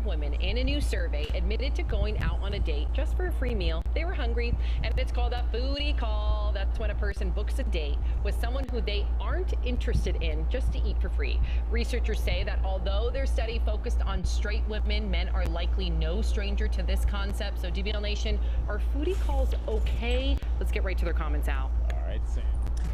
of women in a new survey admitted to going out on a date just for a free meal. They were hungry, and it's called a foodie call. That's when a person books a date with someone who they aren't interested in just to eat for free. Researchers say that although their study focused on straight women, men are likely no stranger to this concept. So DBL Nation, are foodie calls okay? Let's get right to their comments out. All right, Sam.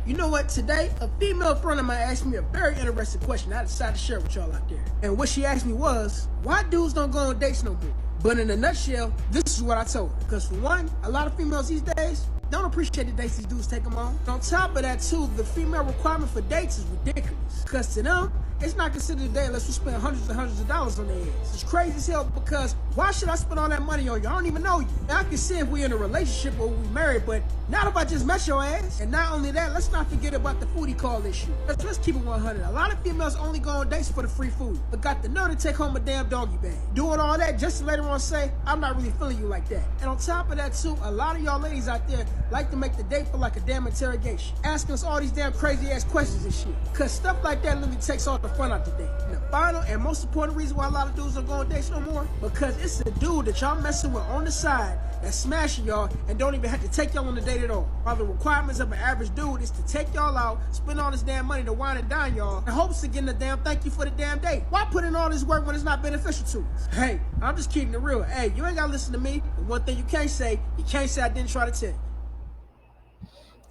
You know what? Today, a female friend of mine asked me a very interesting question I decided to share with y'all out there. And what she asked me was, why dudes don't go on dates no more? But in a nutshell, this is what I told her. Because for one, a lot of females these days don't appreciate the dates these dudes take them on. On top of that too, the female requirement for dates is ridiculous. Because to them, it's not considered a date unless we spend hundreds and hundreds of dollars on their ass. It's crazy as hell because why should I spend all that money on you? I don't even know you. Now I can see if we're in a relationship or we married, but not if I just met your ass. And not only that, let's not forget about the foodie call issue. Let's keep it 100. A lot of females only go on dates for the free food, but got the nerve to take home a damn doggy bag. Doing all that just to later on say, I'm not really feeling you like that. And on top of that too, a lot of y'all ladies out there like to make the date feel like a damn interrogation. Asking us all these damn crazy ass questions and shit. Cause stuff like that literally takes all the fun out the date. And the final and most important reason why a lot of dudes don't go on dates no more, because it's a dude that y'all messing with on the side that's smashing y'all and don't even have to take y'all on the date at all. While the requirements of an average dude is to take y'all out, spend all this damn money to wine and dine y'all, in hopes of getting a damn thank you for the damn date. Why put in all this work when it's not beneficial to us? Hey, I'm just keeping it real. Hey, you ain't gotta listen to me. But one thing you can't say I didn't try to tell you.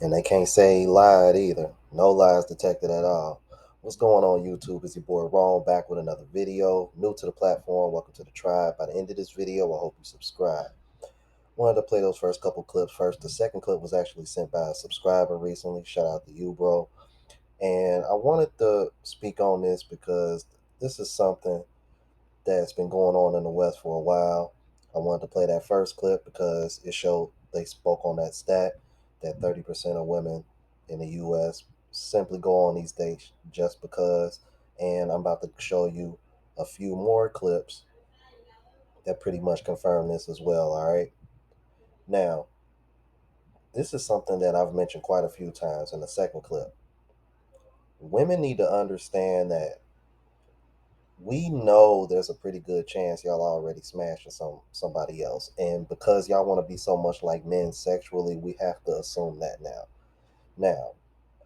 And they can't say he lied either. No lies detected at all. What's going on, YouTube? It's your boy Ron back with another video. New to the platform, welcome to the tribe. By the end of this video, I hope you subscribe. Wanted to play those first couple clips first. The second clip was actually sent by a subscriber recently. Shout out to you, bro. And I wanted to speak on this because this is something that's been going on in the West for a while. I wanted to play that first clip because it showed they spoke on that stat that 30% of women in the U.S. simply go on these dates just because. And I'm about to show you a few more clips that pretty much confirm this as well, all right? Now, this is something that I've mentioned quite a few times in the second clip. Women need to understand that we know there's a pretty good chance y'all already smashing somebody else. And because y'all want to be so much like men sexually, we have to assume that now. Now,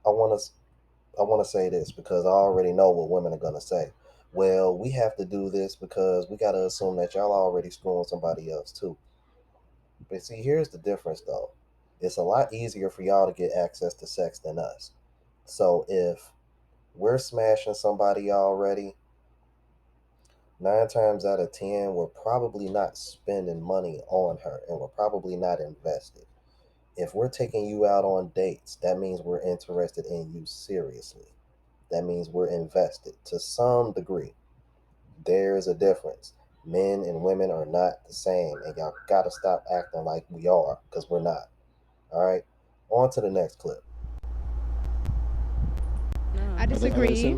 I want to say this because I already know what women are going to say. Well, we have to do this because we got to assume that y'all already screwing somebody else too. But see, here's the difference though. It's a lot easier for y'all to get access to sex than us. So if we're smashing somebody already, 9 times out of 10, we're probably not spending money on her and we're probably not invested. If we're taking you out on dates, that means we're interested in you seriously. That means we're invested to some degree. There's a difference. Men and women are not the same, and y'all gotta stop acting like we are, because we're not. All right, on to the next clip. I disagree.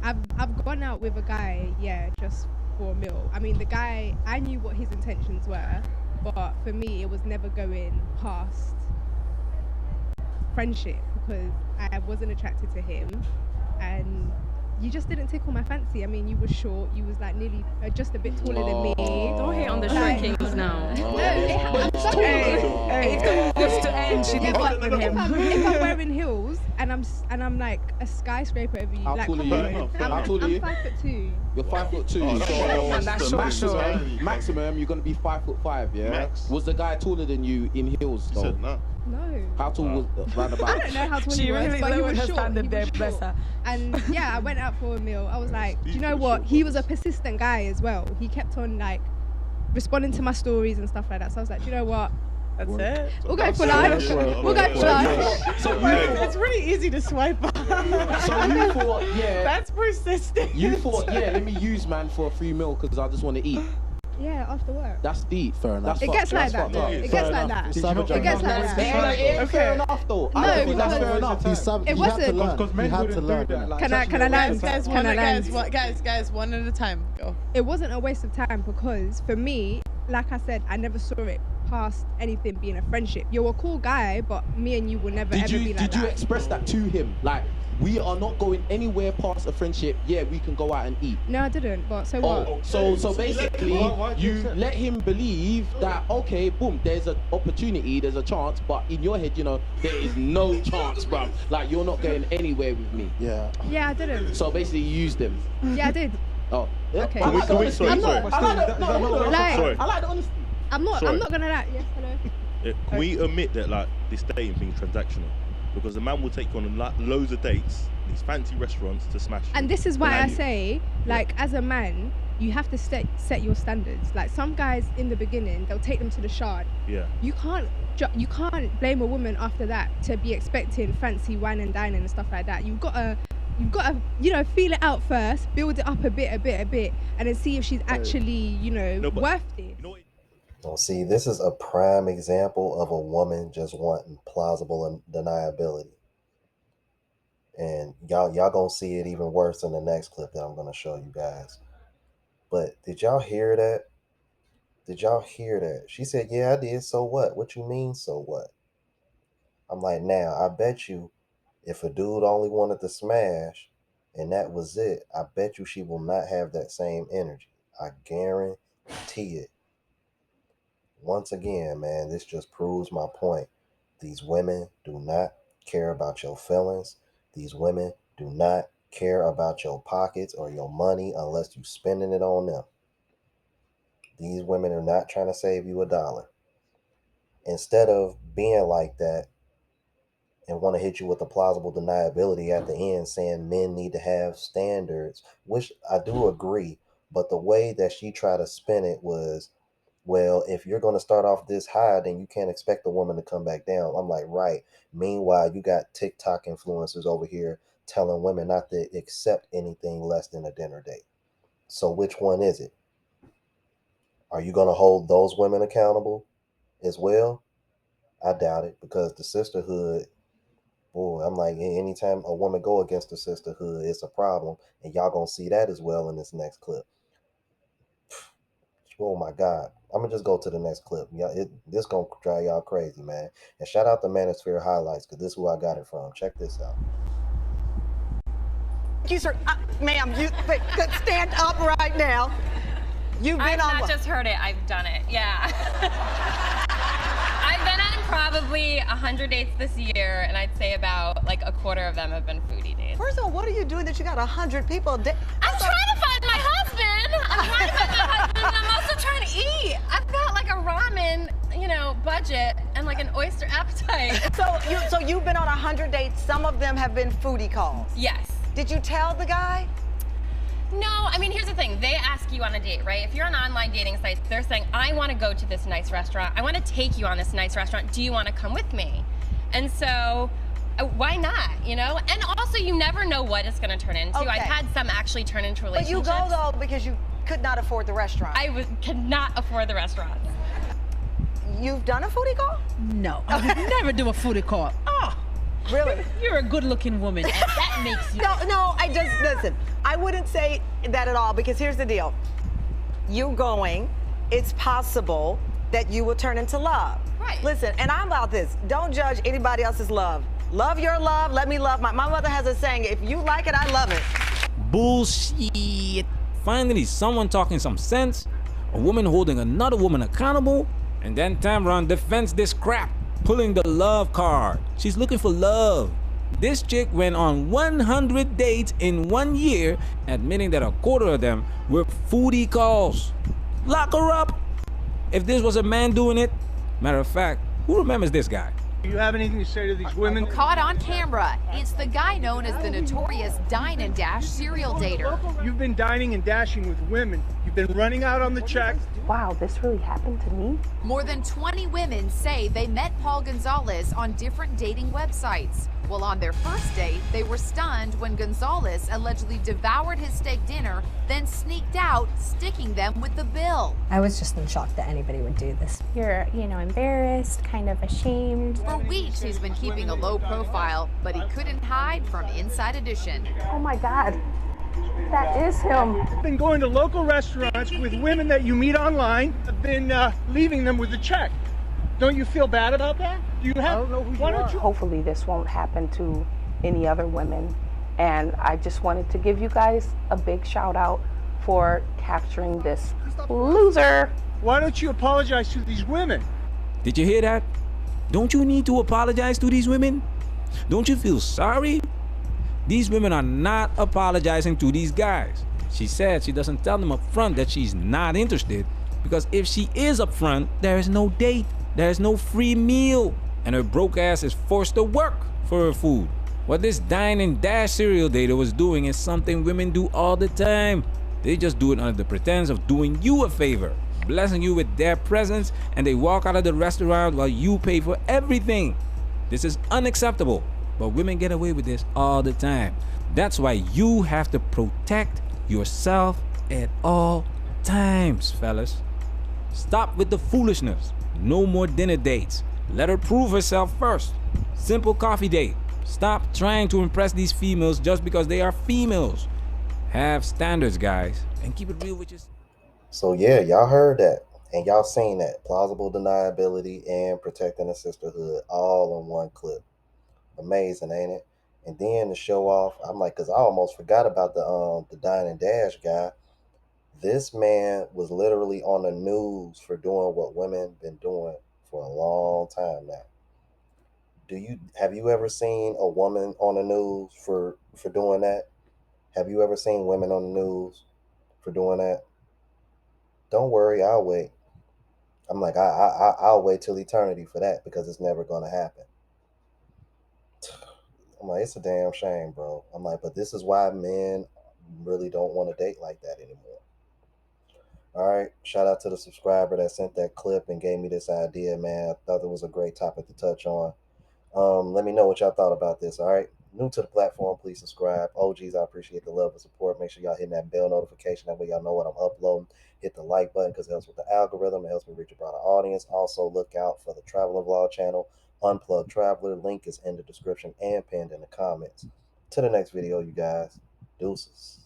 I've gone out with a guy, yeah, just for a meal. I mean, the guy, I knew what his intentions were, but for me, it was never going past friendship because I wasn't attracted to him, and you just didn't tickle my fancy. I mean, you were short. You was like nearly just a bit taller than me. Don't hate on the short kings now. No, I'm sorry. Hey, if the movie was to end, she'd be back with him. If I'm wearing heels and I'm like a skyscraper over you, like come on. How tall are you? I'm 5'2". You're 5'2". And that's short. Maximum, you're gonna be 5'5", yeah? Max. Was the guy taller than you in heels though? Said no. No. How tall was round about? I don't know how tall She he was, really but he lowered was her short. standard there, He was bless short. her. And yeah, I went out for a meal. I was like, do you know He's what? pretty He short, was a persistent guy as well. He kept on like responding to my stories and stuff like that. So I was like, do you know what? That's it. We'll go for lunch. We'll go for lunch. So It's really easy to swipe up. So you thought, yeah. That's persistent. You thought, yeah, let me use man for a free meal because I just want to eat. Yeah, after work. That's deep. Fair enough. That's It gets like that's that. fucked up. It gets like that. It gets like that. Fair Okay. enough though. No, I don't think that's because- fair enough. It You have to wasn't. learn. Because You men have to wouldn't learn. do that. Like, Can I land? Guys, one at a time. Go. It wasn't a waste of time because for me, like I said, I never saw it past anything being a friendship. You're a cool guy, but me and you will never ever be like that. Did you express that to him? Like, we are not going anywhere past a friendship. Yeah, we can go out and eat. No, I didn't. But so what? Oh, so basically, you let him believe that, okay, boom, there's an opportunity, there's a chance, but in your head, you know, there is no chance, bruv. Like, you're not going anywhere with me. Yeah. Yeah, I didn't. So basically, you used them. Yeah, I did. Oh, yeah. Okay. I like the honesty. I'm not. I like the honesty. I'm not gonna lie. Yes, hello. Can we admit that, like, this dating thing is transactional? Because the man will take you on loads of dates, these fancy restaurants to smash you. And this is why I say, like, as a man, you have to set your standards. Like, some guys in the beginning, they'll take them to the shard. Yeah. You can't blame a woman after that to be expecting fancy wine and dining and stuff like that. You've got to, you know, feel it out first, build it up a bit, and then see if she's actually, you know, worth it. You know what? Well, see, this is a prime example of a woman just wanting plausible deniability. And y'all gonna see it even worse in the next clip that I'm gonna show you guys. But did y'all hear that? Did y'all hear that? She said, yeah, I did. So what? What you mean, so what? I'm like, now, I bet you if a dude only wanted to smash and that was it, I bet you she will not have that same energy. I guarantee it. Once again, man, this just proves my point. These women do not care about your feelings. These women do not care about your pockets or your money unless you're spending it on them. These women are not trying to save you $1. Instead of being like that and want to hit you with the plausible deniability at the end saying men need to have standards, which I do agree, but the way that she tried to spin it was, well, if you're going to start off this high, then you can't expect the woman to come back down. I'm like, right. Meanwhile, you got TikTok influencers over here telling women not to accept anything less than a dinner date. So which one is it? Are you going to hold those women accountable as well? I doubt it, because the sisterhood, boy, I'm like, anytime a woman go against the sisterhood, it's a problem. And y'all going to see that as well in this next clip. Oh my God. I'm going to just go to the next clip. This going to drive y'all crazy, man. And shout out to Manosphere Highlights, because this is who I got it from. Check this out. Thank you, sir. Ma'am, you stand up right now. You've been I've not just heard it, I've done it. Yeah. I've been on probably 100 dates this year, and I'd say about like a quarter of them have been foodie dates. First of all, what are you doing that you got 100 people? I'm trying to find my husband. I'm also trying to eat. I've got like a ramen, you know, budget and like an oyster appetite. So you've been on 100 dates. Some of them have been foodie calls. Yes. Did you tell the guy? No, I mean, here's the thing. They ask you on a date, right? If you're on online dating sites, they're saying, I want to go to this nice restaurant. I want to take you on this nice restaurant. Do you want to come with me? And so, why not, you know? And also, you never know what it's going to turn into. Okay. I've had some actually turn into relationships. But you go, though, because you could not afford the restaurant. I could not afford the restaurant. You've done a foodie call? No, I would never do a foodie call. Oh. Really? You're a good-looking woman. And that makes you... No, I just, listen, I wouldn't say that at all, because here's the deal. You going, it's possible that you will turn into love. Right. Listen, and I'm about this. Don't judge anybody else's love. Love your love. Let me love my mother has a saying, if you like it, I love it. Bullshit. Finally, someone talking some sense, a woman holding another woman accountable, and then Tamron defends this crap, pulling the love card. She's looking for love. This chick went on 100 dates in 1 year, admitting that a quarter of them were foodie calls. Lock her up. If this was a man doing it, matter of fact, who remembers this guy? Do you have anything to say to these women? Caught on camera, it's the guy known as the notorious dine and dash serial dater. You've been dining and dashing with women. You've been running out on the check. Wow, this really happened to me? More than 20 women say they met Paul Gonzalez on different dating websites. Well, on their first date, they were stunned when Gonzalez allegedly devoured his steak dinner, then sneaked out, sticking them with the bill. I was just in shock that anybody would do this. You're, embarrassed, kind of ashamed. For weeks, he's been keeping a low profile, but he couldn't hide from Inside Edition. Oh my God, that is him. You've been going to local restaurants with women that you meet online. I've been leaving them with a check. Don't you feel bad about that? Do you have? I don't know who you are. Hopefully this won't happen to any other women. And I just wanted to give you guys a big shout out for capturing this loser. Why don't you apologize to these women? Did you hear that? Don't you need to apologize to these women? Don't you feel sorry? These women are not apologizing to these guys. She said she doesn't tell them up front that she's not interested, because if she is up front, there is no date, there is no free meal, and her broke ass is forced to work for her food. What this dine and dash serial dater was doing is something women do all the time. They just do it under the pretense of doing you a favor, blessing you with their presence, and they walk out of the restaurant while you pay for everything. This is unacceptable, but women get away with this all the time. That's why you have to protect yourself at all times, fellas. Stop with the foolishness. No more dinner dates. Let her prove herself first. Simple coffee date. Stop trying to impress these females just because they are females. Have standards, guys, and keep it real with yourself. So yeah, y'all heard that, and y'all seen that. Plausible deniability and protecting the sisterhood all in one clip. Amazing, ain't it? And then to show off, I'm like, cause I almost forgot about the Dine and Dash guy. This man was literally on the news for doing what women been doing for a long time now. Have you ever seen a woman on the news for doing that? Have you ever seen women on the news for doing that? Don't worry, I'll wait. I'm like, I'll wait till eternity for that, because it's never gonna happen. I'm like, it's a damn shame, bro. I'm like, but this is why men really don't want to date like that anymore. All right, shout out to the subscriber that sent that clip and gave me this idea, man. I thought it was a great topic to touch on. Let me know what y'all thought about this. All right, new to the platform, please subscribe. OGs, I appreciate the love and support. Make sure y'all hitting that bell notification, that way y'all know what I'm uploading. Hit the like button because it helps with the algorithm. It helps me reach a broader audience. Also, look out for the traveling vlog channel, Unplugged Traveler. Link is in the description and pinned in the comments. To the next video, you guys. Deuces.